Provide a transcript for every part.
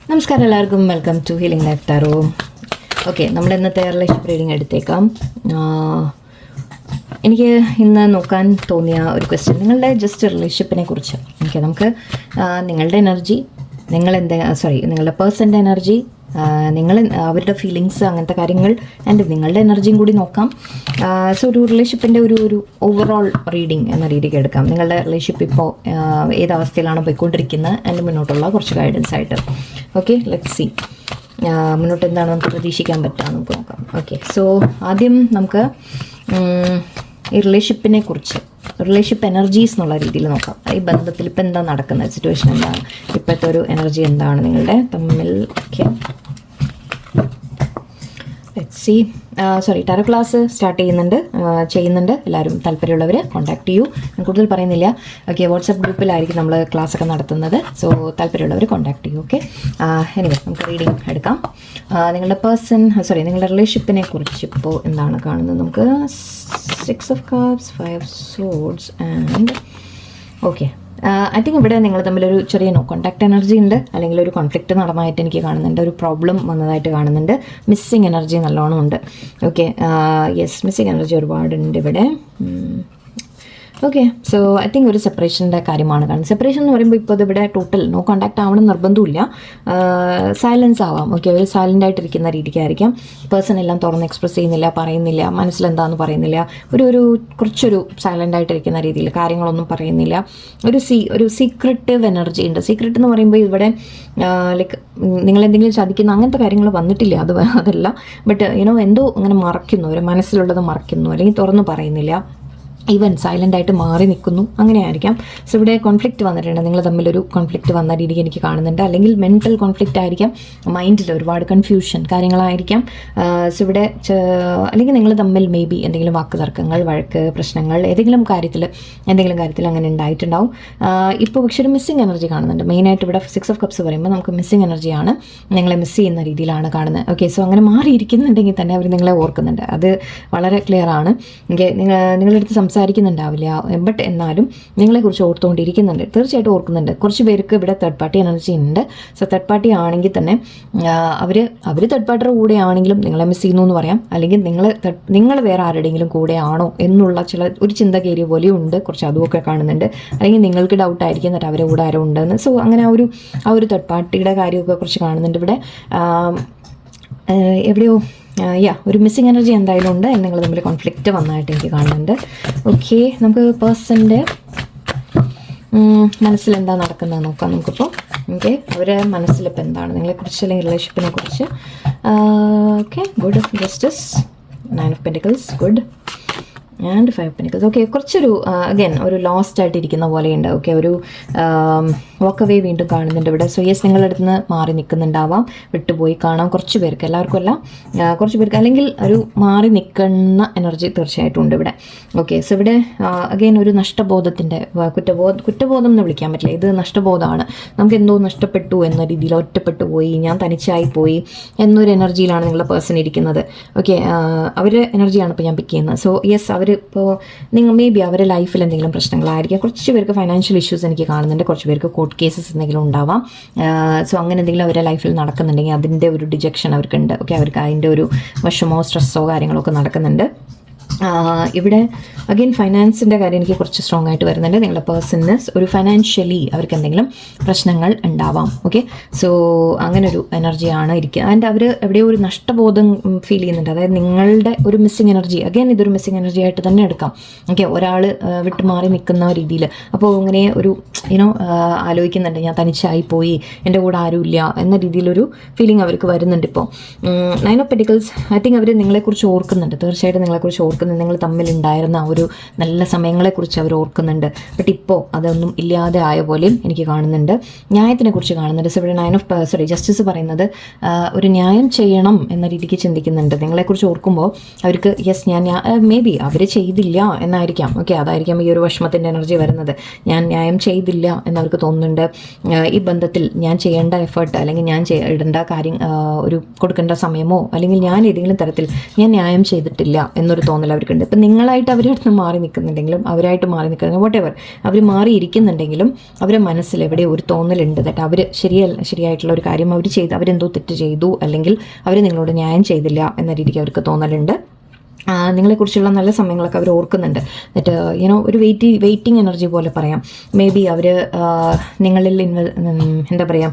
നമസ്കാരം എല്ലാവർക്കും, welcome to healing life tarot. Okay, നമ്മുടെ ഇന്നത്തെ റിലേഷൻഷിപ്പ് റീഡിംഗ് എടുത്തേക്കാം. എനിക്ക് ഇന്ന് നോക്കാൻ തോന്നിയ ഒരു ക്വസ്റ്റ്യൻ നിങ്ങളുടെ ജസ്റ്റ് റിലേഷൻഷിപ്പിനെ കുറിച്ച്. ഓക്കെ, നമുക്ക് നിങ്ങളുടെ എനർജി, നിങ്ങളുടെ പേഴ്സൻ്റെ എനർജി, അവരുടെ ഫീലിങ്സ്, അങ്ങനത്തെ കാര്യങ്ങൾ ആൻഡ് നിങ്ങളുടെ എനർജിയും കൂടി നോക്കാം. സോ ഒരു റിലേഷൻഷിപ്പിൻ്റെ ഒരു ഓവറോൾ റീഡിങ് എന്ന രീതിക്ക് എടുക്കാം. നിങ്ങളുടെ റിലേഷൻഷിപ്പ് ഇപ്പോൾ ഏതവസ്ഥയിലാണ് പോയിക്കൊണ്ടിരിക്കുന്നത് ആൻഡ് മുന്നോട്ടുള്ള കുറച്ച് ഗൈഡൻസ് ആയിട്ട്. ഓക്കെ, ലെറ്റ്സ് സീ മുന്നോട്ട് എന്താണ് നമുക്ക് പ്രതീക്ഷിക്കാൻ പറ്റുക നമുക്ക് നോക്കാം. ഓക്കെ, സോ ആദ്യം നമുക്ക് ഈ റിലേഷൻഷിപ്പിനെ കുറിച്ച്, റിലേഷൻഷിപ്പ് എനർജീസ് എന്നുള്ള രീതിയിൽ നോക്കാം. ഈ ബന്ധത്തിൽ ഇപ്പം എന്താ നടക്കുന്നത്, സിറ്റുവേഷൻ എന്താണ്, ഇപ്പോഴത്തെ ഒരു എനർജി എന്താണ് നിങ്ങളുടെ തമ്മിൽ. Okay, let's see. Tarot class start ചെയ്യുന്നുണ്ട്. എല്ലാവരും താല്പര്യമുള്ളവർ കോൺടാക്ട് ചെയ്യൂ. ഞാൻ കൂടുതൽ പറയുന്നില്ല. ഓക്കെ, വാട്സപ്പ് ഗ്രൂപ്പിലായിരിക്കും നമ്മൾ ക്ലാസ്സൊക്കെ നടത്തുന്നത്. സോ താല്പര്യമുള്ളവർ കോൺടാക്ട് ചെയ്യൂ. ഓക്കെ, എനിവേ നമുക്ക് റീഡിങ് എടുക്കാം. നിങ്ങളുടെ റിലേഷൻഷിപ്പിനെ കുറിച്ച് ഇപ്പോൾ എന്താണ് കാണുന്നത് നമുക്ക്. 6 of Cups, 5 of Swords and okay, I think ഇവിടെ നിങ്ങൾ തമ്മിലൊരു ചെറിയ കോൺടാക്ട് എനർജി ഉണ്ട്, അല്ലെങ്കിൽ ഒരു കോൺഫ്ലിക്റ്റ് നടന്നതായിട്ട് എനിക്ക് കാണുന്നുണ്ട്, ഒരു പ്രോബ്ലം വന്നതായിട്ട് കാണുന്നുണ്ട്. മിസ്സിങ് എനർജി നല്ലോണം ഉണ്ട്. ഓക്കെ, യെസ്, മിസ്സിങ് എനർജി ഒരുപാടുണ്ട് ഇവിടെ. ഓക്കെ, സോ ഐ തിങ്ക് ഒരു സെപ്പറേഷൻ്റെ കാര്യമാണ് കാണുന്നത്. സെപ്പറേഷൻ എന്ന് പറയുമ്പോൾ ഇപ്പോൾ ഇവിടെ ടോട്ടൽ നോ കോൺടാക്റ്റ് ആവണം നിർബന്ധമില്ല, സൈലൻസ് ആവാം. ഓക്കെ, ഒരു സൈലൻ്റ് ആയിട്ടിരിക്കുന്ന രീതിക്കായിരിക്കാം. പേഴ്സൺ എല്ലാം തുറന്ന് എക്സ്പ്രസ് ചെയ്യുന്നില്ല, പറയുന്നില്ല, മനസ്സിലെന്താണെന്ന് പറയുന്നില്ല, കുറച്ചൊരു സൈലൻ്റ് ആയിട്ടിരിക്കുന്ന രീതിയിൽ കാര്യങ്ങളൊന്നും പറയുന്നില്ല. ഒരു സീക്രട്ടീവ് എനർജി ഉണ്ട്. സീക്രട്ട് എന്ന് പറയുമ്പോൾ ഇവിടെ ലൈക്ക് നിങ്ങളെന്തെങ്കിലും ചതിക്കുന്ന അങ്ങനത്തെ കാര്യങ്ങൾ വന്നിട്ടില്ല, അതല്ല. ബട്ട് എന്തോ അങ്ങനെ മറയ്ക്കുന്നു, ഒരു മനസ്സിലുള്ളത് മറയ്ക്കുന്നു, അല്ലെങ്കിൽ തുറന്ന് പറയുന്നില്ല, ഈവൻ സൈലൻ്റ് ആയിട്ട് മാറി നിൽക്കുന്നു, അങ്ങനെയായിരിക്കാം. സോ ഇവിടെ കോൺഫ്ലിക്റ്റ് വന്നിട്ടുണ്ട്. നിങ്ങൾ തമ്മിലൊരു കോൺഫ്ലിക്റ്റ് വന്ന രീതിക്ക് എനിക്ക് കാണുന്നുണ്ട്. അല്ലെങ്കിൽ മെൻ്റൽ കോൺഫ്ലിക്റ്റ് ആയിരിക്കാം, മൈൻഡിൽ ഒരുപാട് കൺഫ്യൂഷൻ കാര്യങ്ങളായിരിക്കാം. സോ ഇവിടെ അല്ലെങ്കിൽ നിങ്ങൾ തമ്മിൽ മേ ബി എന്തെങ്കിലും വാക്ക് തർക്കങ്ങൾ, വഴക്ക്, പ്രശ്നങ്ങൾ എന്തെങ്കിലും കാര്യത്തിൽ അങ്ങനെ ഉണ്ടായിട്ടുണ്ടാവും. ഇപ്പോൾ പക്ഷേ ഒരു മിസ്സിങ് എനർജി കാണുന്നുണ്ട്. മെയിനായിട്ട് ഇവിടെ 6 of Cups പറയുമ്പോൾ നമുക്ക് മിസ്സിങ് എനർജിയാണ്, നിങ്ങളെ മിസ് ചെയ്യുന്ന രീതിയിലാണ് കാണുന്നത്. ഓക്കെ, സോ അങ്ങനെ മാറിയിരിക്കുന്നുണ്ടെങ്കിൽ തന്നെ അവർ നിങ്ങളെ ഓർക്കുന്നുണ്ട്, അത് വളരെ ക്ലിയർ ആണ്. ഓക്കെ, നിങ്ങളടുത്ത് സംസാരിക്കുന്നുണ്ടാവില്ല, ബട്ട് എന്നാലും നിങ്ങളെക്കുറിച്ച് ഓർത്തുകൊണ്ടിരിക്കുന്നുണ്ട്, തീർച്ചയായിട്ടും ഓർക്കുന്നുണ്ട്. കുറച്ച് പേർക്ക് ഇവിടെ തേർഡ് പാർട്ടി എനർജി ഉണ്ട്. സോ തേർഡ് പാർട്ടി ആണെങ്കിൽ തന്നെ അവർ തേർഡ് പാർട്ടിയുടെ കൂടെ ആണെങ്കിലും നിങ്ങളെ മിസ് ചെയ്യുന്നു എന്ന് പറയാം. അല്ലെങ്കിൽ നിങ്ങൾ വേറെ ആരുടെയെങ്കിലും കൂടെ ആണോ എന്നുള്ള ഒരു ചിന്ത കയറിയ പോലെയും ഉണ്ട്, കുറച്ച് അതുമൊക്കെ കാണുന്നുണ്ട്. അല്ലെങ്കിൽ നിങ്ങൾക്ക് ഡൗട്ട് ആയിരിക്കും എന്നിട്ട് അവരെ കൂടെ ആരോ ഉണ്ടെന്ന്. സോ അങ്ങനെ ആ ഒരു തേർഡ് പാർട്ടിയുടെ കാര്യമൊക്കെ കുറച്ച് കാണുന്നുണ്ട് ഇവിടെ. എവിടെയോ ഒരു മിസ്സിങ് എനർജി എന്തായാലും ഉണ്ട്. നിങ്ങൾ തമ്മിൽ കോൺഫ്ലിക്റ്റ് വന്നതായിട്ട് എനിക്ക് കാണുന്നുണ്ട്. ഓക്കെ, നമുക്ക് പേഴ്സൻ്റെ മനസ്സിൽ എന്താ നടക്കുന്നത് നോക്കാം നമുക്കിപ്പോൾ. ഓക്കെ, അവരുടെ മനസ്സിലിപ്പോൾ എന്താണ് നിങ്ങളെക്കുറിച്ച്, അല്ലെങ്കിൽ റിലേഷൻഷിപ്പിനെ കുറിച്ച്. Okay, good. Justice, 9 of Pentacles, good, and 5 of Pentacles. Okay, കുറച്ചൊരു അഗൈൻ ഒരു ലോസ്റ്റ് ആയിട്ടിരിക്കുന്ന പോലെയുണ്ട്. ഓക്കെ, ഒരു വാക്ക് അവേ വീണ്ടും കാണുന്നുണ്ട് ഇവിടെ. സോ യെസ്, നിങ്ങളുടെ അടുത്ത് നിന്ന് മാറി നിൽക്കുന്നുണ്ടാവാം, വിട്ടുപോയി കാണാം. കുറച്ച് പേർക്ക്, എല്ലാവർക്കും അല്ല, കുറച്ച് പേർക്ക്, അല്ലെങ്കിൽ ഒരു മാറി നിൽക്കുന്ന എനർജി തീർച്ചയായിട്ടും ഉണ്ട് ഇവിടെ. ഓക്കെ, സോ ഇവിടെ അഗൈൻ ഒരു നഷ്ടബോധത്തിൻ്റെ കുറ്റബോധം എന്ന് വിളിക്കാൻ പറ്റില്ല, ഇത് നഷ്ടബോധമാണ്. നമുക്ക് എന്തോ നഷ്ടപ്പെട്ടു എന്ന രീതിയിൽ, ഒറ്റപ്പെട്ടു പോയി, ഞാൻ തനിച്ചായി പോയി എന്നൊരു എനർജിയിലാണ് നിങ്ങളുടെ പേഴ്സൺ ഇരിക്കുന്നത്. ഓക്കെ, അവരുടെ എനർജിയാണ് ഇപ്പോൾ ഞാൻ പിക്ക് ചെയ്യുന്നത്. സോ യെസ്, അവരിപ്പോൾ മേ ബി അവരുടെ ലൈഫിൽ എന്തെങ്കിലും പ്രശ്നങ്ങളായിരിക്കാം. കുറച്ച് പേർക്ക് ഫൈനാൻഷ്യൽ ഇഷ്യൂസ് എനിക്ക് കാണുന്നുണ്ട്, കുറച്ച് പേർക്ക് കേസസ് എന്തെങ്കിലും ഉണ്ടാവാം. സോ അങ്ങനെ എന്തെങ്കിലും അവരുടെ ലൈഫിൽ നടക്കുന്നുണ്ടെങ്കിൽ അതിൻ്റെ ഒരു ഡിജക്ഷൻ അവർക്കുണ്ട്. ഓക്കെ, അവർക്ക് അതിൻ്റെ ഒരു വിഷമോ സ്ട്രെസ്സോ കാര്യങ്ങളോ ഒക്കെ നടക്കുന്നുണ്ട്. ഇവിടെ അഗെയിൻ ഫൈനാൻസിൻ്റെ കാര്യം എനിക്ക് കുറച്ച് സ്ട്രോങ് ആയിട്ട് വരുന്നുണ്ട്. നിങ്ങളുടെ പേഴ്സണിന് ഒരു ഫൈനാൻഷ്യലി അവർക്ക് എന്തെങ്കിലും പ്രശ്നങ്ങൾ ഉണ്ടാവാം. ഓക്കെ, സോ അങ്ങനൊരു എനർജിയാണ് ഇരിക്കുക. ആൻഡ് അവർ എവിടെയോ ഒരു നഷ്ടബോധം ഫീൽ ചെയ്യുന്നുണ്ട്. അതായത് നിങ്ങളുടെ ഒരു മിസ്സിങ് എനർജി, അഗെയിൻ ഇതൊരു മിസ്സിങ് എനർജി ആയിട്ട് തന്നെ എടുക്കാം. ഓക്കെ, ഒരാൾ വിട്ടുമാറി നിൽക്കുന്ന രീതിയിൽ. അപ്പോൾ ഇങ്ങനെ ഒരു ആലോചിക്കുന്നുണ്ട്, ഞാൻ തനിച്ചായി പോയി, എൻ്റെ കൂടെ ആരുമില്ല എന്ന രീതിയിലൊരു ഫീലിംഗ് അവർക്ക് വരുന്നുണ്ട്. ഇപ്പോൾ 9 of Pentacles, ഐ തിങ്ക് അവർ നിങ്ങളെക്കുറിച്ച് ഓർക്കുന്നുണ്ട്, തീർച്ചയായിട്ടും നിങ്ങളെക്കുറിച്ച് ഓർക്കുന്നുണ്ട്. നിങ്ങൾ തമ്മിലുണ്ടായിരുന്ന ഒരു നല്ല സമയങ്ങളെക്കുറിച്ച് അവർ ഓർക്കുന്നുണ്ട്. ബട്ട് ഇപ്പോൾ അതൊന്നും ഇല്ലാതെ ആയ പോലെയും എനിക്ക് കാണുന്നുണ്ട്. ന്യായത്തിനെ കുറിച്ച് കാണുന്നുണ്ട്. സോ ഇവിടെ 9 of ജസ്റ്റിസ് പറയുന്നത് ഒരു ന്യായം ചെയ്യണം എന്ന രീതിക്ക് ചിന്തിക്കുന്നുണ്ട്. നിങ്ങളെക്കുറിച്ച് ഓർക്കുമ്പോൾ അവർക്ക് യെസ്, ഞാൻ മേ ബി അവർ ചെയ്തില്ല എന്നായിരിക്കാം. ഓക്കെ, അതായിരിക്കാം ഈ ഒരു വിഷമത്തിൻ്റെ എനർജി വരുന്നത്. ഞാൻ ന്യായം ചെയ്തില്ല എന്നവർക്ക് തോന്നുന്നുണ്ട്. ഈ ബന്ധത്തിൽ ഞാൻ ചെയ്യേണ്ട എഫേർട്ട്, അല്ലെങ്കിൽ ഞാൻ ഇടേണ്ട കാര്യം, ഒരു കൊടുക്കേണ്ട സമയമോ, അല്ലെങ്കിൽ ഞാൻ ഏതെങ്കിലും തരത്തിൽ ഞാൻ ന്യായം ചെയ്തിട്ടില്ല എന്നൊരു തോന്നൽ അവർക്കുണ്ട്. ഇപ്പം നിങ്ങളായിട്ട് അവരുടെ അടുത്ത് മാറി നിൽക്കുന്നുണ്ടെങ്കിലും അവരായിട്ട് മാറി നിൽക്കുന്നുണ്ടെങ്കിൽ വോട്ട് എവർ അവർ മാറിയിരിക്കുന്നുണ്ടെങ്കിലും അവരുടെ മനസ്സിൽ എവിടെ ഒരു തോന്നലുണ്ട് ദാറ്റ് അവർ ശരിയായിട്ടുള്ള ഒരു കാര്യം അവർ ചെയ്ത് അവരെന്തോ തെറ്റ് ചെയ്തു, അല്ലെങ്കിൽ അവർ നിങ്ങളോട് ന്യായം ചെയ്തില്ല എന്ന രീതിക്ക് അവർക്ക് തോന്നലുണ്ട്. നിങ്ങളെക്കുറിച്ചുള്ള നല്ല സമയങ്ങളൊക്കെ അവർ ഓർക്കുന്നുണ്ട്. എന്നിട്ട് ഒരു വെയിറ്റിംഗ് എനർജി പോലെ പറയാം. മേ ബി അവർ നിങ്ങളിൽ എന്താ പറയുക,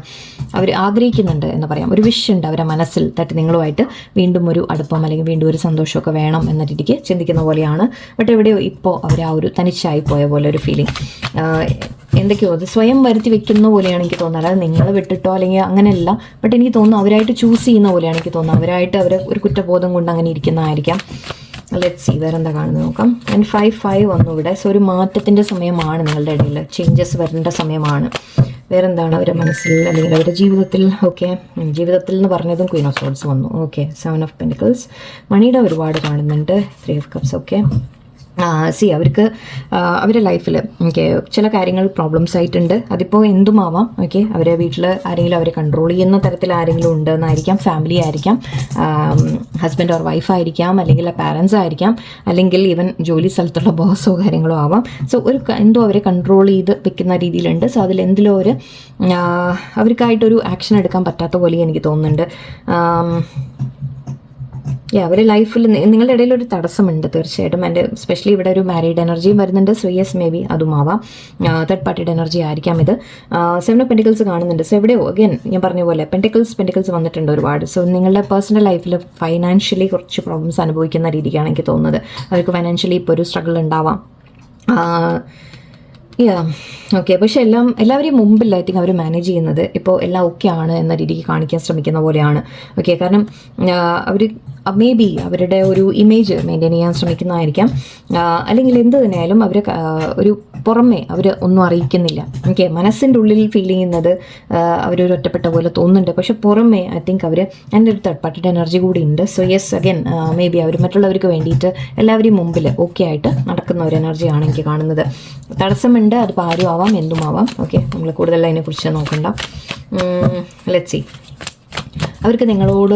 അവർ ആഗ്രഹിക്കുന്നുണ്ട് എന്ന് പറയാം. ഒരു വിഷ് ഉണ്ട് അവരുടെ മനസ്സിൽ ദാറ്റ് നിങ്ങളുമായിട്ട് വീണ്ടും ഒരു അടുപ്പം അല്ലെങ്കിൽ വീണ്ടും ഒരു സന്തോഷമൊക്കെ വേണം എന്ന രീതിക്ക് ചിന്തിക്കുന്ന പോലെയാണ്. ബട്ട് എവിടെയോ ഇപ്പോൾ അവർ ആ ഒരു തനിച്ചായി പോയ പോലെ ഒരു ഫീലിംഗ് എന്തൊക്കെയോ അത് സ്വയം വരുത്തി വെക്കുന്ന പോലെയാണ് എനിക്ക് തോന്നുന്നത്. അതായത് നിങ്ങൾ വിട്ടിട്ടോ അല്ലെങ്കിൽ അങ്ങനെയല്ല, ബട്ട് എനിക്ക് തോന്നുന്നു അവരായിട്ട് ചൂസ് ചെയ്യുന്ന പോലെയാണ് എനിക്ക് തോന്നുന്നത്. അവരായിട്ട് അവർ ഒരു കുറ്റബോധം കൊണ്ട് അങ്ങനെ ഇരിക്കുന്നതായിരിക്കാം. ലെറ്റ്സ് സീ വേറെ എന്താ കാണുന്നത് നോക്കാം. ആൻഡ് 5 വന്നു ഇവിടെ. സോ ഒരു മാറ്റത്തിൻ്റെ സമയമാണ് നിങ്ങളുടെ ഇടയിൽ, ചേഞ്ചസ് വരേണ്ട സമയമാണ്. വേറെന്താണ് അവരുടെ മനസ്സിൽ അല്ലെങ്കിൽ അവരുടെ ജീവിതത്തിൽ? ഓക്കെ, ജീവിതത്തിൽ എന്ന് പറഞ്ഞതും ക്വീൻ ഓഫ് സോർഡ്സ് വന്നു. ഓക്കെ, 7 ഓഫ് പെൻറ്റിക്കിൾസ്, മണിയുടെ ഒരുപാട് കാണുന്നുണ്ട്. 3 ഓഫ് കപ്സ്. ഓക്കെ, അവർക്ക് അവരുടെ ലൈഫിൽ ചില കാര്യങ്ങൾ പ്രോബ്ലംസ് ആയിട്ടുണ്ട്. അതിപ്പോൾ എന്തുമാവാം. ഓക്കെ, അവരെ വീട്ടിൽ ആരെങ്കിലും അവരെ കൺട്രോൾ ചെയ്യുന്ന തരത്തിൽ ആരെങ്കിലും ഉണ്ടെന്നായിരിക്കാം. ഫാമിലി ആയിരിക്കാം, ഹസ്ബൻഡ് ഓർ വൈഫ് ആയിരിക്കാം, അല്ലെങ്കിൽ പാരൻസ് ആയിരിക്കാം, അല്ലെങ്കിൽ ഈവൻ ജോലി സ്ഥലത്തുള്ള ബോസോ കാര്യങ്ങളോ ആവാം. സോ എന്തോ അവരെ കൺട്രോൾ ചെയ്ത് വെക്കുന്ന രീതിയിലുണ്ട്. സോ അതിൽ എന്തിലോ അവർക്കായിട്ടൊരു ആക്ഷൻ എടുക്കാൻ പറ്റാത്ത പോലെ എനിക്ക് തോന്നുന്നുണ്ട്. അവരുടെ ലൈഫിൽ നിങ്ങളുടെ ഇടയിൽ ഒരു തടസ്സമുണ്ട് തീർച്ചയായിട്ടും. എൻ്റെ സ്പെഷ്യലി ഇവിടെ ഒരു മാരീഡ് എനർജിയും വരുന്നുണ്ട്. സോ യെസ്, മേ ബി അതുമാവാം. തേർഡ് പാർട്ടിയുടെ എനർജി ആയിരിക്കാം ഇത്. 7 ഓഫ് പെൻറ്റിക്കിൾസ് കാണുന്നുണ്ട്. സോ എവിടെയോ അഗൈൻ ഞാൻ പറഞ്ഞ പോലെ പെൻറ്റിക്കിൾസ് വന്നിട്ടുണ്ട് ഒരുപാട്. സോ നിങ്ങളുടെ പേഴ്സണൽ ലൈഫിൽ ഫൈനാൻഷ്യലി കുറച്ച് പ്രോബ്ലംസ് അനുഭവിക്കുന്ന രീതിക്കാണ് എനിക്ക് തോന്നുന്നത്. അവർക്ക് ഫൈനാൻഷ്യലി ഇപ്പോൾ ഒരു സ്ട്രഗിൾ ഉണ്ടാവാം. ഓക്കെ, പക്ഷെ എല്ലാവരെയും മുമ്പിൽ ഐ തിങ്ക് അവർ മാനേജ് ചെയ്യുന്നത് ഇപ്പോൾ എല്ലാം ഓക്കെ ആണ് എന്ന രീതിക്ക് കാണിക്കാൻ ശ്രമിക്കുന്ന പോലെയാണ്. ഓക്കെ, കാരണം അവർ മേ ബി അവരുടെ ഒരു ഇമേജ് മെയിൻറ്റെയിൻ ചെയ്യാൻ ശ്രമിക്കുന്നതായിരിക്കാം. അല്ലെങ്കിൽ എന്ത് തന്നെയായാലും അവർ ഒരു പുറമേ അവർ ഒന്നും അറിയിക്കുന്നില്ല. ഓക്കെ, മനസ്സിൻ്റെ ഉള്ളിൽ ഫീൽ ചെയ്യുന്നത് അവരൊരു ഒറ്റപ്പെട്ട പോലെ തോന്നുന്നുണ്ട്. പക്ഷെ പുറമേ ഐ തിങ്ക് അവർ എൻ്റെ ഒരു തേർഡ് പാർട്ടിയുടെ എനർജി കൂടി ഉണ്ട്. So yes, again maybe അവർ മറ്റുള്ളവർക്ക് വേണ്ടിയിട്ട് എല്ലാവരെയും മുമ്പിൽ ഓക്കെ ആയിട്ട് നടക്കുന്ന ഒരു എനർജിയാണ് എനിക്ക് കാണുന്നത്. തടസ്സമുണ്ട്, അത് ആരും ആവാം, എന്തുമാവാം. ഓക്കെ, നമ്മൾ കൂടുതൽ അതിനെക്കുറിച്ച് നോക്കണ്ട. ലെറ്റ്സ് സീ അവർക്ക് നിങ്ങളോട്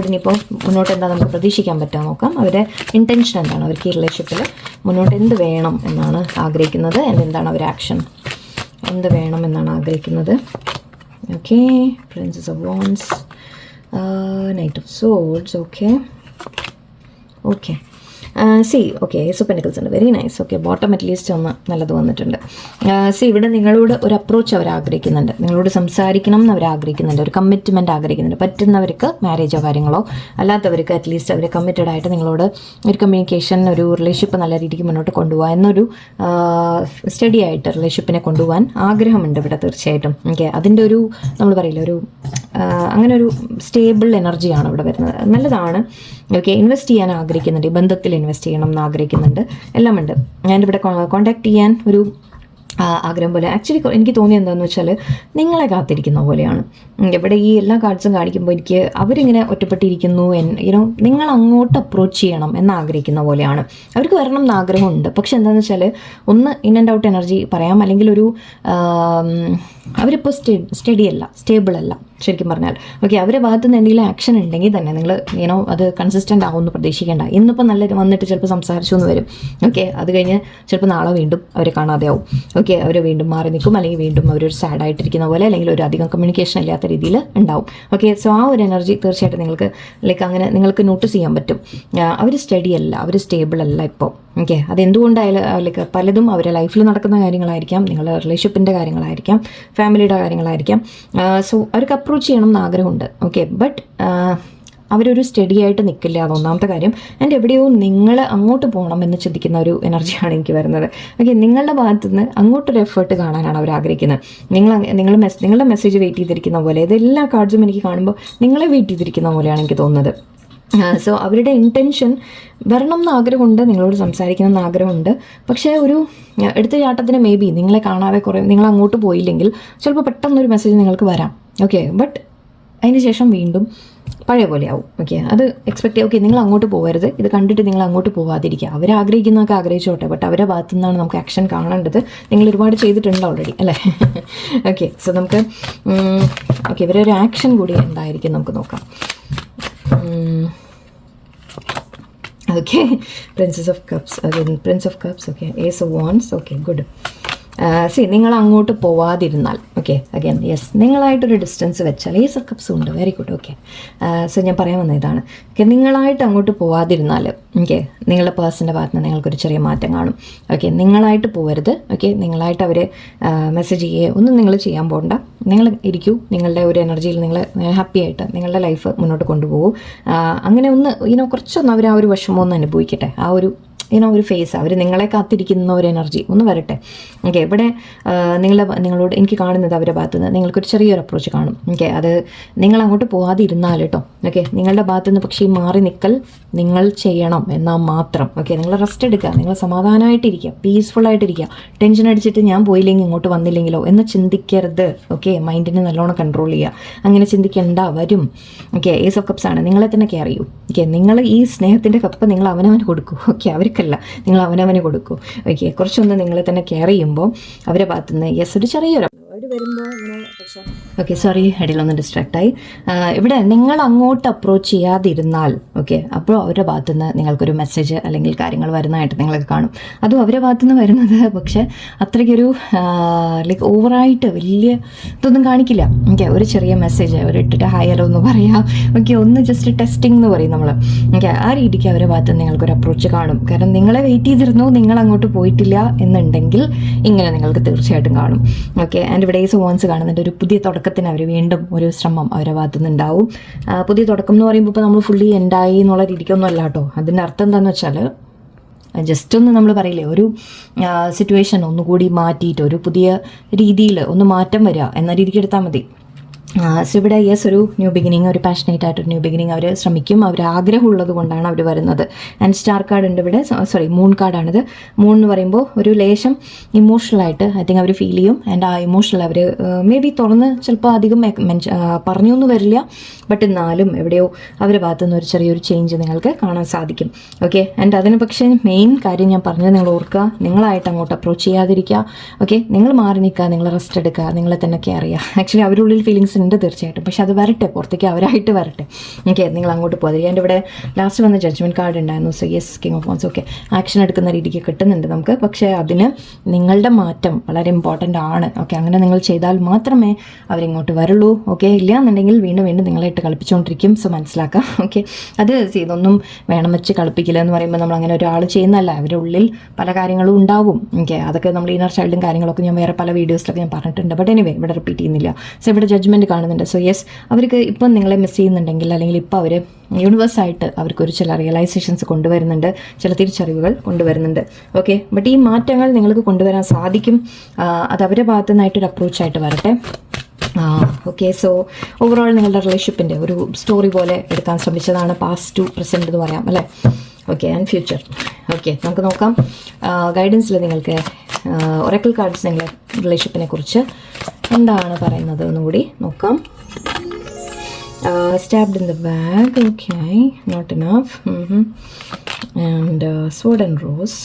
ഇനിയിപ്പോൾ മുന്നോട്ട് എന്താ നമുക്ക് പ്രതീക്ഷിക്കാൻ പറ്റുക നോക്കാം. അവരുടെ ഇൻറ്റൻഷൻ എന്താണ്, അവർക്ക് ഈ റിലേഷൻഷിപ്പിൽ മുന്നോട്ട് എന്ത് വേണം എന്നാണ് ആഗ്രഹിക്കുന്നത്, എന്താണ് അവരുടെ ആക്ഷൻ, എന്ത് വേണം എന്നാണ് ആഗ്രഹിക്കുന്നത്. Okay, princess of wands, knight of swords. Okay okay, ace of pentacles ഉണ്ട്. Very nice. Okay, bottom at least ഒന്ന് നല്ലത് വന്നിട്ടുണ്ട്. ഇവിടെ നിങ്ങളോട് ഒരു അപ്രോച്ച് അവർ ആഗ്രഹിക്കുന്നുണ്ട്, നിങ്ങളോട് സംസാരിക്കണം എന്ന് അവർ ആഗ്രഹിക്കുന്നുണ്ട്, ഒരു കമ്മിറ്റ്മെൻറ്റ് ആഗ്രഹിക്കുന്നുണ്ട്. പറ്റുന്നവർക്ക് മാരേജോ കാര്യങ്ങളോ, അല്ലാത്തവർക്ക് അറ്റ്ലീസ്റ്റ് അവർ കമ്മിറ്റഡ് ആയിട്ട് നിങ്ങളോട് ഒരു കമ്മ്യൂണിക്കേഷൻ, ഒരു റിലേഷൻഷിപ്പ് നല്ല രീതിക്ക് മുന്നോട്ട് കൊണ്ടുപോകാൻ എന്നൊരു സ്റ്റഡി ആയിട്ട് റിലേഷൻഷിപ്പിനെ കൊണ്ടുപോകാൻ ആഗ്രഹമുണ്ട് ഇവിടെ തീർച്ചയായിട്ടും. ഓക്കെ, അതിൻ്റെ ഒരു നമ്മൾ പറയില്ല ഒരു അങ്ങനെ ഒരു സ്റ്റേബിൾ എനർജിയാണ് ഇവിടെ വരുന്നത്. നല്ലതാണ്. ഓക്കെ, ഇൻവെസ്റ്റ് ചെയ്യാൻ ആഗ്രഹിക്കുന്നുണ്ട്, ഈ ബന്ധത്തിൽ ഇൻവെസ്റ്റ് ചെയ്യണം എന്ന് ആഗ്രഹിക്കുന്നുണ്ട്. എല്ലാം ഉണ്ട്. ഞാനിവിടെ കോണ്ടാക്ട് ചെയ്യാൻ ഒരു ആഗ്രഹം പോലെ. ആക്ച്വലി എനിക്ക് തോന്നിയത് എന്താണെന്ന് വെച്ചാൽ നിങ്ങളെ കാത്തിരിക്കുന്ന പോലെയാണ്. ഇവിടെ ഈ എല്ലാ കാർഡ്സും കാണിക്കുമ്പോൾ എനിക്ക് അവരിങ്ങനെ ഒറ്റപ്പെട്ടിരിക്കുന്നു, നിങ്ങൾ അങ്ങോട്ട് അപ്രോച്ച് ചെയ്യണം എന്ന് ആഗ്രഹിക്കുന്ന പോലെയാണ്. അവർക്ക് വരണം എന്ന് ആഗ്രഹമുണ്ട്. പക്ഷെ എന്താണെന്ന് വെച്ചാൽ ഒന്ന് ഇൻ ആൻഡ് ഔട്ട് എനർജി പറയാം, അല്ലെങ്കിൽ ഒരു അവരിപ്പോൾ സ്റ്റഡി അല്ല, സ്റ്റേബിൾ അല്ല ശരിക്കും പറഞ്ഞാൽ. ഓക്കെ, അവരുടെ ഭാഗത്ത് നിന്ന് എന്തെങ്കിലും ആക്ഷൻ ഉണ്ടെങ്കിൽ തന്നെ നിങ്ങൾ അത് കൺസിസ്റ്റൻ്റ് ആവുമെന്ന് പ്രതീക്ഷിക്കേണ്ട. ഇന്നിപ്പോൾ നല്ല വന്നിട്ട് ചിലപ്പോൾ സംസാരിച്ചു എന്ന് വരും. ഓക്കെ, അത് കഴിഞ്ഞ് ചിലപ്പോൾ നാളെ വീണ്ടും അവരെ കാണാതെ ആവും. ഓക്കെ, അവർ വീണ്ടും മാറി നിൽക്കും, അല്ലെങ്കിൽ വീണ്ടും അവരൊരു സാഡായിട്ടിരിക്കുന്ന പോലെ, അല്ലെങ്കിൽ ഒരു അധികം കമ്മ്യൂണിക്കേഷൻ ഇല്ലാത്ത രീതിയിൽ ഉണ്ടാവും. ഓക്കെ, സോ ആ ഒരു എനർജി തീർച്ചയായിട്ടും നിങ്ങൾക്ക് അങ്ങനെ നിങ്ങൾക്ക് നോട്ടീസ് ചെയ്യാൻ പറ്റും. അവർ സ്റ്റഡി അല്ല, അവർ സ്റ്റേബിൾ അല്ല ഇപ്പോൾ. ഓക്കെ, അതെന്തുകൊണ്ടായാലും പലതും അവരുടെ ലൈഫിൽ നടക്കുന്ന കാര്യങ്ങളായിരിക്കാം, നിങ്ങളുടെ റിലേഷൻഷിപ്പിൻ്റെ കാര്യങ്ങളായിരിക്കാം, ഫാമിലിയുടെ കാര്യങ്ങളായിരിക്കാം. സോ അവർക്ക് അപ്രോച്ച് ചെയ്യണം എന്ന് ആഗ്രഹമുണ്ട്. ഓക്കെ, ബട്ട് അവരൊരു സ്റ്റഡി ആയിട്ട് നിൽക്കില്ല, അതൊന്നാമത്തെ കാര്യം. ആൻഡ് എവിടെയോ നിങ്ങൾ അങ്ങോട്ട് പോകണം എന്ന് ചിന്തിക്കുന്ന ഒരു എനർജിയാണ് എനിക്ക് വരുന്നത്. ഓക്കെ, നിങ്ങളുടെ ഭാഗത്തു നിന്ന് അങ്ങോട്ടൊരു എഫേർട്ട് കാണാനാണ് അവർ ആഗ്രഹിക്കുന്നത്. നിങ്ങളുടെ മെസ്സേജ് വെയിറ്റ് ചെയ്തിരിക്കുന്ന പോലെ, ഇതെല്ലാ കാർഡ്സും എനിക്ക് കാണുമ്പോൾ നിങ്ങളെ വെയിറ്റ് ചെയ്തിരിക്കുന്ന പോലെയാണ് എനിക്ക് തോന്നുന്നത്. സോ അവരുടെ ഇൻറ്റൻഷൻ വരണം എന്ന് ആഗ്രഹമുണ്ട്, നിങ്ങളോട് സംസാരിക്കണം എന്ന് ആഗ്രഹമുണ്ട്. പക്ഷേ ഒരു എടുത്ത ചാട്ടത്തിന് മേ ബി നിങ്ങളെ കാണാതെ നിങ്ങൾ അങ്ങോട്ട് പോയില്ലെങ്കിൽ ചിലപ്പോൾ പെട്ടെന്നൊരു മെസ്സേജ് നിങ്ങൾക്ക് വരാം. ഓക്കെ, ബട്ട് അതിന് ശേഷം വീണ്ടും പഴയ പോലെ ആവും. ഓക്കെ, അത് എക്സ്പെക്ട് ചെയ്യാം. ഓക്കെ, നിങ്ങൾ അങ്ങോട്ട് പോകരുത്, ഇത് കണ്ടിട്ട് നിങ്ങൾ അങ്ങോട്ട് പോകാതിരിക്കുക. അവരാഗ്രഹിക്കുന്നതൊക്കെ ആഗ്രഹിച്ചോട്ടെ, ബട്ട് അവരുടെ ഭാഗത്തു നിന്നാണ് നമുക്ക് ആക്ഷൻ കാണേണ്ടത്. നിങ്ങൾ ഒരുപാട് ചെയ്തിട്ടുണ്ട് ഓൾറെഡി അല്ലേ? ഓക്കെ, സോ നമുക്ക് ഇവരൊരു ആക്ഷൻ കൂടി എന്തായിരിക്കും നമുക്ക് നോക്കാം. Okay, Princess of Cups, again Prince of Cups, okay, Ace of Wands, okay, good. നിങ്ങൾ അങ്ങോട്ട് പോവാതിരുന്നാൽ, ഓക്കെ, അഗൈൻ യെസ്, നിങ്ങളായിട്ടൊരു ഡിസ്റ്റൻസ് വെച്ചാൽ Ace of Cups ഉണ്ട്, വെരി ഗുഡ്, ഓക്കെ. സോ ഞാൻ പറയാൻ വന്ന ഇതാണ്, ഓക്കെ, നിങ്ങളായിട്ട് അങ്ങോട്ട് പോവാതിരുന്നാൽ, ഓക്കെ, നിങ്ങളുടെ പേഴ്സൻ്റെ ഭാഗത്ത് നിന്ന് നിങ്ങൾക്കൊരു ചെറിയ മാറ്റം കാണും. ഓക്കെ, നിങ്ങളായിട്ട് പോകരുത്, ഓക്കെ, നിങ്ങളായിട്ട് അവർ മെസ്സേജ് ചെയ്യുക ഒന്നും നിങ്ങൾ ചെയ്യാൻ പോകണ്ട. നിങ്ങൾ ഇരിക്കൂ, നിങ്ങളുടെ ഒരു എനർജിയിൽ നിങ്ങൾ ഹാപ്പി ആയിട്ട് നിങ്ങളുടെ ലൈഫ് മുന്നോട്ട് കൊണ്ടുപോകൂ. അങ്ങനെ ഒന്ന് കുറച്ചൊന്ന് അവർ ആ ഒരു വിഷമം ഒന്ന് അനുഭവിക്കട്ടെ, ആ ഒരു ഒരു ഫേസ്, അവർ നിങ്ങളെ കാത്തിരിക്കുന്ന ഒരു എനർജി ഒന്ന് വരട്ടെ. ഓക്കെ, ഇവിടെ നിങ്ങളോട് എനിക്ക് കാണുന്നത് അവരുടെ ഭാഗത്തു നിന്ന് നിങ്ങൾക്കൊരു ചെറിയൊരു അപ്രോച്ച് കാണും. ഓക്കെ, അത് നിങ്ങൾ അങ്ങോട്ട് പോകാതെ ഇരുന്നാൽ കേട്ടോ. ഓക്കെ, നിങ്ങളുടെ ഭാഗത്തു നിന്ന് പക്ഷേ മാറി നിൽക്കൽ നിങ്ങൾ ചെയ്യണം എന്നാൽ മാത്രം. ഓക്കെ, നിങ്ങൾ റെസ്റ്റ് എടുക്കുക, നിങ്ങൾ സമാധാനമായിട്ടിരിക്കുക, പീസ്ഫുള്ളായിട്ടിരിക്കുക. ടെൻഷൻ അടിച്ചിട്ട് ഞാൻ പോയില്ലെങ്കിൽ ഇങ്ങോട്ട് വന്നില്ലെങ്കിലോ എന്ന് ചിന്തിക്കരുത്. ഓക്കെ, മൈൻഡിനെ നല്ലോണം കൺട്രോൾ ചെയ്യുക, അങ്ങനെ ചിന്തിക്കേണ്ട വരും. ഓക്കെ, Ace of Cups ആണ്, നിങ്ങളെ തന്നെ കെയർ ചെയ്യൂ. ഓക്കെ, നിങ്ങൾ ഈ സ്നേഹത്തിൻ്റെ കപ്പ് നിങ്ങൾ അവനവന് കൊടുക്കൂ. ഓക്കെ, അവർക്ക് നിങ്ങൾ അവനവന് കൊടുക്കൂ. ഓക്കെ, കുറച്ചൊന്ന് നിങ്ങളെ തന്നെ കെയർ ചെയ്യുമ്പോൾ അവരുടെ ഭാഗത്തുനിന്ന് യെസ് ഒരു ചെറിയൊരു അവർ വരുമ്പോൾ ഇങ്ങനെ, പക്ഷേ ഓക്കെ, സോറി, ഇടയിലൊന്ന് ഡിസ്ട്രാക്റ്റായി. ഇവിടെ നിങ്ങൾ അങ്ങോട്ട് അപ്രോച്ച് ചെയ്യാതിരുന്നാൽ, ഓക്കെ, അപ്പോൾ അവരുടെ ഭാഗത്തുനിന്ന് നിങ്ങൾക്കൊരു മെസ്സേജ് അല്ലെങ്കിൽ കാര്യങ്ങൾ വരുന്നതായിട്ട് നിങ്ങൾക്ക് കാണും. അതും അവരുടെ ഭാഗത്തുനിന്ന് വരുന്നത് പക്ഷേ അത്രയ്ക്കൊരു ലൈക്ക് ഓവറായിട്ട് വലിയ ഇതൊന്നും കാണിക്കില്ല. ഓക്കെ, ഒരു ചെറിയ മെസ്സേജ് അവർ ഇട്ടിട്ട് ഹയലോ എന്ന് പറയാം. ഓക്കെ, ഒന്ന് ജസ്റ്റ് ടെസ്റ്റിംഗ് എന്ന് പറയും നമ്മൾ. ഓക്കെ, ആ രീതിക്ക് അവരുടെ ഭാഗത്തുനിന്ന് നിങ്ങൾക്കൊരു അപ്രോച്ച് കാണും. കാരണം നിങ്ങളെ വെയിറ്റ് ചെയ്തിരുന്നു, നിങ്ങൾ അങ്ങോട്ട് പോയിട്ടില്ല എന്നുണ്ടെങ്കിൽ ഇങ്ങനെ നിങ്ങൾക്ക് തീർച്ചയായിട്ടും കാണും. ഓക്കെ, ആൻഡ് ഇവിടെ Ace of Wands കാണുന്നുണ്ട്. ഒരു പുതിയ തുടക്കത്തിന് അവർ വീണ്ടും ഒരു ശ്രമം അവരുടെ ഭാഗത്തു നിന്നുണ്ടാവും. പുതിയ തുടക്കം എന്ന് പറയുമ്പോൾ ഇപ്പോൾ നമ്മൾ ഫുള്ളി എൻഡായി എന്നുള്ള രീതിക്കൊന്നും അല്ല കേട്ടോ. അതിൻ്റെ അർത്ഥം എന്താണെന്ന് വെച്ചാൽ ജസ്റ്റ് ഒന്ന് നമ്മൾ പറയില്ലേ, ഒരു സിറ്റുവേഷൻ ഒന്നുകൂടി മാറ്റിയിട്ട് ഒരു പുതിയ രീതിയിൽ ഒന്ന് മാറ്റം വരിക എന്ന രീതിക്ക് എടുത്താൽ മതി. സോ ഇവിടെ യെസ് ഒരു ന്യൂ ബിഗിനിങ്, ഒരു പാഷനേറ്റ് ആയിട്ടൊരു ന്യൂ ബിഗിനിങ് അവർ ശ്രമിക്കും. അവർ ആഗ്രഹമുള്ളത് കൊണ്ടാണ് അവർ വരുന്നത്. ആൻഡ് സ്റ്റാർ കാർഡ് ഉണ്ട് ഇവിടെ, സോറി മൂൺ കാർഡാണിത്. മൂൺ എന്ന് പറയുമ്പോൾ ഒരു ലേശം ഇമോഷണലായിട്ട് ഐ തിങ്ക് അവർ ഫീൽ ചെയ്യും. ആൻഡ് ആ ഇമോഷണൽ അവർ മേ ബി തുറന്ന് ചിലപ്പോൾ അധികം പറഞ്ഞൊന്നും വരില്ല, ബട്ട് എന്നാലും എവിടെയോ അവരുടെ ഭാഗത്തുനിന്ന് ഒരു ചെറിയൊരു ചേഞ്ച് നിങ്ങൾക്ക് കാണാൻ സാധിക്കും. ഓക്കെ, ആൻഡ് അതിന് പക്ഷേ മെയിൻ കാര്യം ഞാൻ പറഞ്ഞത് നിങ്ങൾ ഓർക്കുക, നിങ്ങളായിട്ട് അങ്ങോട്ട് അപ്രോച്ച് ചെയ്യാതിരിക്കുക. ഓക്കെ, നിങ്ങൾ മാറി നിൽക്കുക, നിങ്ങൾ റെസ്റ്റ് എടുക്കുക, നിങ്ങളെ തന്നെ കെയർ ചെയ്യുക. ആക്ച്വലി അവരുടെ ഉള്ളിൽ ഫീലിങ്സ് ഉണ്ട് തീർച്ചയായിട്ടും, പക്ഷെ അത് വരട്ടെ, പുറത്തേക്ക് അവരായിട്ട് വരട്ടെ. ഓക്കെ, നിങ്ങൾ അങ്ങോട്ട് പോകാതിരിക്കുക. എൻ്റെ ഇവിടെ ലാസ്റ്റ് വന്ന ജഡ്ജ്മെൻറ്റ് കാർഡ് ഉണ്ടായിരുന്നു. So yes, king of wands. Okay, action എടുക്കുന്ന രീതിക്ക് കിട്ടുന്നുണ്ട് നമുക്ക്, പക്ഷേ അതിന് നിങ്ങളുടെ മാറ്റം വളരെ ഇമ്പോർട്ടൻ്റ് ആണ്. ഓക്കെ, അങ്ങനെ നിങ്ങൾ ചെയ്താൽ മാത്രമേ അവരിങ്ങോട്ട് വരുള്ളൂ. ഓക്കെ, ഇല്ല എന്നുണ്ടെങ്കിൽ വീണ്ടും വീണ്ടും നിങ്ങളായിട്ട് കളിപ്പിച്ചുകൊണ്ടിരിക്കും. സോ മനസ്സിലാക്കാം. ഓക്കെ, അത് ഇതൊന്നും വേണം വെച്ച് കളിപ്പിക്കില്ല എന്ന് പറയുമ്പോൾ നമ്മൾ അങ്ങനെ ഒരാൾ ചെയ്യുന്നതല്ല. അവരുടെ ഉള്ളിൽ പല കാര്യങ്ങളും ഉണ്ടാവും. ഓക്കെ, അതൊക്കെ നമ്മൾ ഇന്നർ ചൈൽഡും കാര്യങ്ങളൊക്കെ ഞാൻ വേറെ പല വീഡിയോസിലൊക്കെ ഞാൻ പറഞ്ഞിട്ടുണ്ട്. ബട്ട് എനിവേ ഇവിടെ റിപ്പീറ്റ് ചെയ്യുന്നില്ല. സോ ഇവിടെ ജഡ്ജ്മെൻറ്റ് കാണുന്നുണ്ട്. സോ യെസ്, അവർക്ക് ഇപ്പം നിങ്ങളെ മിസ് ചെയ്യുന്നുണ്ടെങ്കിൽ അല്ലെങ്കിൽ ഇപ്പോൾ അവർ യൂണിവേഴ്സായിട്ട് അവർക്കൊരു ചില റിയലൈസേഷൻസ് കൊണ്ടുവരുന്നുണ്ട്, ചില തിരിച്ചറിവുകൾ കൊണ്ടുവരുന്നുണ്ട്. ഓക്കെ, ബട്ട് ഈ മാറ്റങ്ങൾ നിങ്ങൾക്ക് കൊണ്ടുവരാൻ സാധിക്കും. അത് അവരുടെ ഭാഗത്തു നിന്നായിട്ടൊരു അപ്രോച്ചായിട്ട് വരട്ടെ. ഓക്കെ, സോ ഓവറോൾ നിങ്ങളുടെ റിലേഷൻഷിപ്പിൻ്റെ ഒരു സ്റ്റോറി പോലെ എടുക്കാൻ ശ്രമിച്ചതാണ്. പാസ്റ്റ് ടു പ്രസൻറ്റ് എന്ന് പറയാം അല്ലേ. Okay, and future. ഓക്കെ, നമുക്ക് നോക്കാം. ഗൈഡൻസിൽ നിങ്ങൾക്ക് ഒറക്കിൾ കാർഡ്സ് നിങ്ങളുടെ റിലേഷൻഷിപ്പിനെ കുറിച്ച് എന്താണ് പറയുന്നത് എന്നുകൂടി നോക്കാം. Stabbed in the back, okay, not enough. And sword and rose.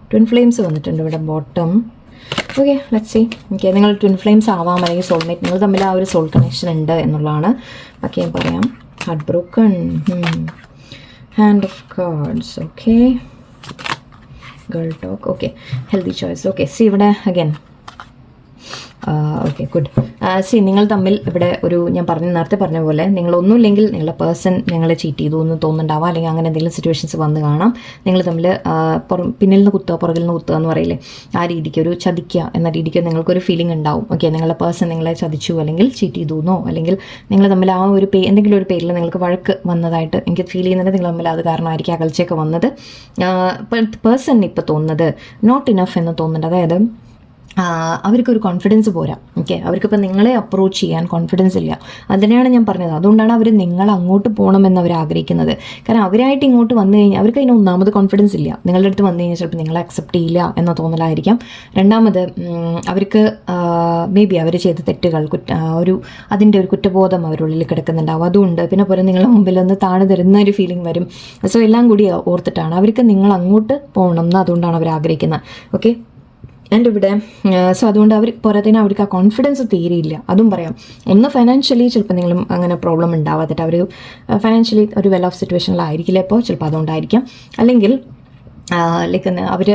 Twin flames വന്നിട്ടുണ്ട് ഇവിടെ bottom. Okay, let's see. Okay, നിങ്ങൾ ട്വിൻ ഫ്ലെയിംസ് ആവാം, അല്ലെങ്കിൽ സോൾമേറ്റ്, നിങ്ങൾ തമ്മിൽ ആ ഒരു സോൾ കണക്ഷൻ ഉണ്ട് എന്നുള്ളതാണ്. ഓക്കെ, ഞാൻ പറയാം. Heart broken, hand of cards, okay, girl talk, okay, healthy choice. Okay, C ഇവിടെ അഗൈൻ ഓക്കെ, ഗുഡ്. സി നിങ്ങൾ തമ്മിൽ ഇവിടെ ഒരു ഞാൻ നേരത്തെ പറഞ്ഞ പോലെ നിങ്ങളൊന്നുമില്ലെങ്കിൽ നിങ്ങളുടെ പേഴ്സൺ നിങ്ങളെ ചീറ്റ് ചെയ്തു എന്ന് തോന്നുന്നുണ്ടാവാം, അല്ലെങ്കിൽ അങ്ങനെ എന്തെങ്കിലും സിറ്റുവേഷൻസ് വന്ന് കാണാം. നിങ്ങൾ തമ്മിൽ പിന്നിൽ നിന്ന് കുത്തുക പുറകിൽ നിന്ന് കുത്തുക എന്ന് പറയില്ലേ, ആ രീതിക്ക് ഒരു ചതിക്കുക എന്ന രീതിക്ക് നിങ്ങൾക്കൊരു ഫീലിംഗ് ഉണ്ടാവും. ഓക്കെ, നിങ്ങളുടെ പേഴ്സൺ നിങ്ങളെ ചതിച്ചു അല്ലെങ്കിൽ ചീറ്റ് ചെയ്തു എന്നോ, അല്ലെങ്കിൽ നിങ്ങൾ തമ്മിൽ ആ ഒരു എന്തെങ്കിലും ഒരു പേരിൽ നിങ്ങൾക്ക് വഴക്ക് വന്നതായിട്ട് എനിക്ക് ഫീൽ ചെയ്യുന്നുണ്ട്. നിങ്ങൾ തമ്മിൽ അത് കാരണമായിരിക്കും അകൽച്ചയൊക്കെ വന്നത്. പേഴ്സൺ ഇപ്പോൾ തോന്നുന്നത് നോട്ട് ഇനഫ് എന്ന് തോന്നുന്നുണ്ട്. അതായത് അവർക്കൊരു കോൺഫിഡൻസ് പോരാ. ഓക്കെ, അവർക്കിപ്പോൾ നിങ്ങളെ അപ്രോച്ച് ചെയ്യാൻ കോൺഫിഡൻസ് ഇല്ല. അതിനെയാണ് ഞാൻ പറഞ്ഞത്. അതുകൊണ്ടാണ് അവർ നിങ്ങൾ അങ്ങോട്ട് പോകണമെന്ന് അവർ ആഗ്രഹിക്കുന്നത്. കാരണം അവരായിട്ട് ഇങ്ങോട്ട് വന്നു കഴിഞ്ഞാൽ അവർക്ക് അതിന് ഒന്നാമത് കോൺഫിഡൻസ് ഇല്ല. നിങ്ങളുടെ അടുത്ത് വന്നു കഴിഞ്ഞാൽ ചിലപ്പോൾ നിങ്ങളെ അക്സെപ്റ്റ് ചെയ്യില്ല എന്ന തോന്നലായിരിക്കാം. രണ്ടാമത് അവർക്ക് മേ ബി അവർ ചെയ്ത തെറ്റുകൾ അതിൻ്റെ ഒരു കുറ്റബോധം അവരുള്ളിൽ കിടക്കുന്നുണ്ടാവും. അതുകൊണ്ട് പിന്നെ പോലെ നിങ്ങളുടെ മുമ്പിൽ ഒന്ന് താണു തരുന്ന ഒരു ഫീലിംഗ് വരും. സോ എല്ലാം കൂടി ഓർത്തിട്ടാണ് അവർക്ക് നിങ്ങൾ അങ്ങോട്ട് പോകണം എന്ന് അതുകൊണ്ടാണ് അവർ ആഗ്രഹിക്കുന്നത്. ഓക്കെ, ആൻഡ് ഇവിടെ സോ അതുകൊണ്ട് അവർ പോരാത്തതിന് അവർക്ക് ആ കോൺഫിഡൻസ് തീരെയില്ല. അതും പറയാം. ഒന്ന് ഫൈനാൻഷ്യലി ചിലപ്പോൾ നിങ്ങളും അങ്ങനെ പ്രോബ്ലം ഉണ്ടാവാത്തിട്ട് അവർ ഫൈനാൻഷ്യലി ഒരു വെൽ ഓഫ് സിറ്റുവേഷനിലായിരിക്കില്ല ഇപ്പോൾ, ചിലപ്പോൾ അതുകൊണ്ടായിരിക്കാം. അല്ലെങ്കിൽ ലൈക്ക് അവർ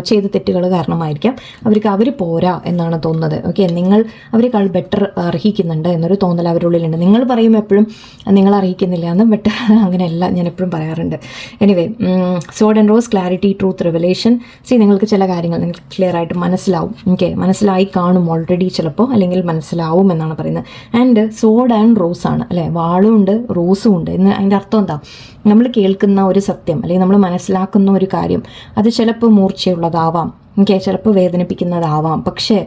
ചെയ്ത തെറ്റുകൾ കാരണമായിരിക്കാം അവർക്ക് അവർ പോരാ എന്നാണ് തോന്നുന്നത്. ഓക്കെ, നിങ്ങൾ അവരെക്കാൾ ബെറ്റർ അർഹിക്കുന്നുണ്ട് എന്നൊരു തോന്നൽ അവരുള്ളിലുണ്ട്. നിങ്ങൾ പറയും എപ്പോഴും നിങ്ങൾ അർഹിക്കുന്നില്ല എന്ന്, ബട്ട് അങ്ങനെയല്ല, ഞാൻ എപ്പോഴും പറയാറുണ്ട്. Anyway, sword and rose, clarity, truth, revelation. നിങ്ങൾക്ക് ചില കാര്യങ്ങൾ നിങ്ങൾക്ക് ക്ലിയർ ആയിട്ട് മനസ്സിലാവും. ഓക്കെ, മനസ്സിലായി കാണും ഓൾറെഡി ചിലപ്പോൾ, അല്ലെങ്കിൽ മനസ്സിലാവും എന്നാണ് പറയുന്നത്. ആൻഡ് സോഡ് ആൻഡ് റോസ് ആണ് അല്ലേ, വാളും ഉണ്ട് റോസും ഉണ്ട് എന്ന്. അതിൻ്റെ അർത്ഥം എന്താ? നമ്മൾ കേൾക്കുന്ന ഒരു സത്യം അല്ലെങ്കിൽ നമ്മൾ മനസ്സിലാക്കുന്ന ഒരു കാര്യം അത് ചിലപ്പോൾ മൂർച്ചയുള്ളതാവാം, ഓക്കെ, ചിലപ്പോൾ വേദനിപ്പിക്കുന്നതാവാം, പക്ഷേ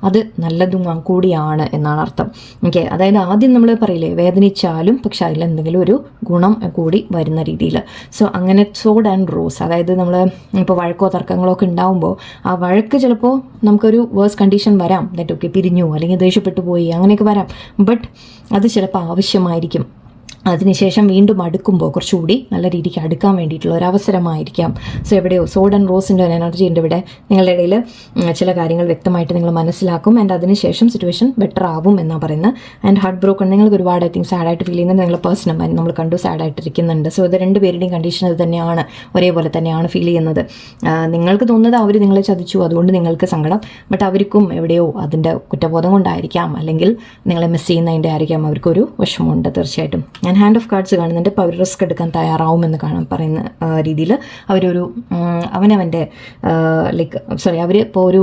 അത് നല്ലതും കൂടിയാണ് എന്നാണ് അർത്ഥം. ഓക്കെ, അതായത് ആദ്യം നമ്മൾ പറയില്ലേ വേദനിച്ചാലും പക്ഷെ അതിൽ എന്തെങ്കിലും ഒരു ഗുണം കൂടി വരുന്ന രീതിയിൽ. സോ അങ്ങനെ സോഡ് ആൻഡ് റോസ്, അതായത് നമ്മൾ ഇപ്പോൾ വഴക്കോ തർക്കങ്ങളോ ഒക്കെ ഉണ്ടാവുമ്പോൾ ആ വഴക്ക് ചിലപ്പോൾ നമുക്കൊരു വേഴ്സ് കണ്ടീഷൻ വരാം, ദാറ്റ് ഓക്കെ പിരിഞ്ഞു അല്ലെങ്കിൽ ദേഷ്യപ്പെട്ടു പോയി അങ്ങനെയൊക്കെ വരാം, ബട്ട് അത് ചിലപ്പോൾ ആവശ്യമായിരിക്കും. അതിനുശേഷം വീണ്ടും അടുക്കുമ്പോൾ കുറച്ചുകൂടി നല്ല രീതിക്ക് അടുക്കാൻ വേണ്ടിയിട്ടുള്ള ഒരു അവസരമായിരിക്കാം. സോ എവിടെയോ സോഡ് ആൻഡ് റോസിൻ്റെ ഒരു എനർജി ഉണ്ട് ഇവിടെ. നിങ്ങളുടെ ഇടയിൽ ചില കാര്യങ്ങൾ വ്യക്തമായിട്ട് നിങ്ങൾ മനസ്സിലാക്കും ആൻഡ് അതിനുശേഷം സിറ്റുവേഷൻ ബെറ്റർ ആവും എന്നാണ് പറയുന്നത്. ആൻഡ് ഹാർട്ട് ബ്രോക്കൺ, നിങ്ങൾക്ക് ഒരുപാട് ഐ തിങ്ക് സാഡായിട്ട് ഫീൽ ചെയ്യുന്നത് നിങ്ങളുടെ പേഴ്സണൽ നമ്മൾ കണ്ടു സാഡായിട്ടിരിക്കുന്നുണ്ട്. സോ ഇത് രണ്ടുപേരുടെയും കണ്ടീഷൻ അത് തന്നെയാണ്, ഒരേപോലെ തന്നെയാണ് ഫീൽ ചെയ്യുന്നത്. നിങ്ങൾക്ക് തോന്നുന്നത് അവർ നിങ്ങളെ ചതിച്ചു അതുകൊണ്ട് നിങ്ങൾക്ക് സങ്കടം, ബട്ട് അവർക്കും എവിടെയോ അതിൻ്റെ കുറ്റബോധം കൊണ്ടായിരിക്കാം, അല്ലെങ്കിൽ നിങ്ങളെ മിസ് ചെയ്യുന്നതിൻ്റെ ആയിരിക്കാം അവർക്കൊരു വിഷമമുണ്ട് തീർച്ചയായിട്ടും. ഞാൻ ഹാൻഡ് ഓഫ് കാർഡ്സ് കാണുന്നുണ്ട്. ഇപ്പോൾ അവർ റിസ്ക് എടുക്കാൻ തയ്യാറാവുമെന്ന് പറയുന്ന രീതിയിൽ അവരൊരു അവനവൻ്റെ അവർ ഇപ്പോൾ ഒരു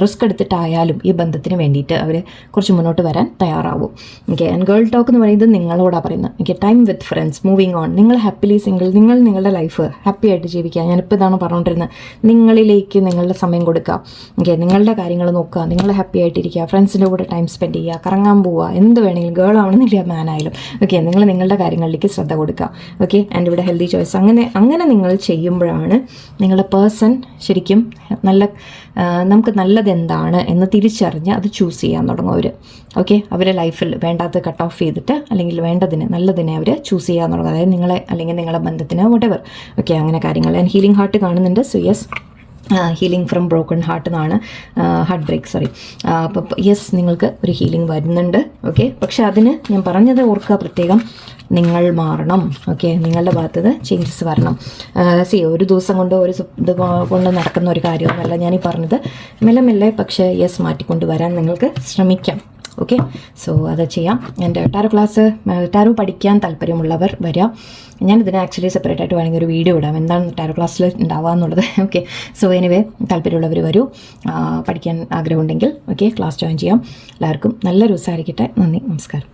റിസ്ക് എടുത്തിട്ടായാലും ഈ ബന്ധത്തിന് വേണ്ടിയിട്ട് അവർ കുറച്ച് മുന്നോട്ട് വരാൻ തയ്യാറാവും. ഓക്കെ, ആൻഡ് ഗേൾ ടോക്ക് എന്ന് പറയുന്നത് നിങ്ങളോടാണ് പറയുന്നത്. Okay, time with friends, moving on. നിങ്ങൾ ഹാപ്പിലി സിംഗിൾ, നിങ്ങൾ നിങ്ങളുടെ ലൈഫ് ഹാപ്പി ആയിട്ട് ജീവിക്കുക. ഞാനിപ്പോൾ ഇതാണ് പറഞ്ഞുകൊണ്ടിരുന്നത്. നിങ്ങളിലേക്ക് നിങ്ങളുടെ സമയം കൊടുക്കുക. ഓക്കെ, നിങ്ങളുടെ കാര്യങ്ങൾ നോക്കുക, നിങ്ങൾ ഹാപ്പി ആയിട്ടിരിക്കുക, ഫ്രണ്ട്സിൻ്റെ കൂടെ ടൈം സ്പെൻഡ് ചെയ്യുക, കറങ്ങാൻ പോവുക, എന്ത് വേണമെങ്കിലും, ഗേൾ ആവണമെന്നില്ല മാൻ ആയാലും. ഓക്കെ, നിങ്ങൾ നിങ്ങളുടെ കാര്യങ്ങളിലേക്ക് ശ്രദ്ധ കൊടുക്കുക. ഓക്കെ, ആൻഡ് ഇവിടെ ഹെൽത്തി ചോയ്സ്. അങ്ങനെ നിങ്ങൾ ചെയ്യുമ്പോഴാണ് നിങ്ങളുടെ പേഴ്സൺ ശരിക്കും നമുക്ക് നല്ലത് എന്താണ് എന്ന് തിരിച്ചറിഞ്ഞ് അത് ചൂസ് ചെയ്യാൻ തുടങ്ങും അവർ. ഓക്കെ, അവരുടെ ലൈഫിൽ വേണ്ടാത്ത കട്ട് ഓഫ് ചെയ്തിട്ട് അല്ലെങ്കിൽ വേണ്ടതിന് നല്ലതിനെ അവർ ചൂസ് ചെയ്യാൻ തുടങ്ങും. അതായത് നിങ്ങളെ അല്ലെങ്കിൽ നിങ്ങളുടെ ബന്ധത്തിന് വോട്ടെവർ. ഓക്കെ, അങ്ങനെ കാര്യങ്ങൾ. ആൻഡ് ഹീലിംഗ് ഹാർട്ട് കാണുന്നുണ്ട്. So yes, healing from broken heart എന്നാണ്, ഹാർട്ട് ബ്രേക്ക് സോറി. അപ്പോൾ യെസ്, നിങ്ങൾക്ക് ഒരു ഹീലിംഗ് വരുന്നുണ്ട്. ഓക്കെ, പക്ഷെ അതിന് ഞാൻ പറഞ്ഞത് ഓർക്കുക പ്രത്യേകം, നിങ്ങൾ മാറണം. ഓക്കെ, നിങ്ങളുടെ ഭാഗത്ത് ചേഞ്ചസ് വരണം. ഒരു ദിവസം കൊണ്ട് ഇത് കൊണ്ട് നടക്കുന്ന ഒരു കാര്യമൊന്നുമല്ല ഞാനീ പറഞ്ഞത്. മെല്ലെ മെല്ലെ പക്ഷേ യെസ് മാറ്റിക്കൊണ്ട് വരാൻ നിങ്ങൾക്ക് ശ്രമിക്കാം. ഓക്കെ, സോ അത് ചെയ്യാം. എൻ്റെ ടാരോ പഠിക്കാൻ താല്പര്യമുള്ളവർ വരാം. ഞാനിതിന് ആക്ച്വലി സെപ്പറേറ്റ് ആയിട്ട് വേണമെങ്കിൽ ഒരു വീഡിയോ ഇടാം, എന്താണ് ടാരോ ക്ലാസ്സിൽ ഉണ്ടാവുക എന്നുള്ളത്. ഓക്കെ, സോ എനിവേ, താല്പര്യമുള്ളവർ വരൂ, പഠിക്കാൻ ആഗ്രഹമുണ്ടെങ്കിൽ. ഓക്കെ, ക്ലാസ് ജോയിൻ ചെയ്യാം. എല്ലാവർക്കും നല്ലൊരു ദിവസമായിരിക്കട്ടെ. നന്ദി, നമസ്കാരം.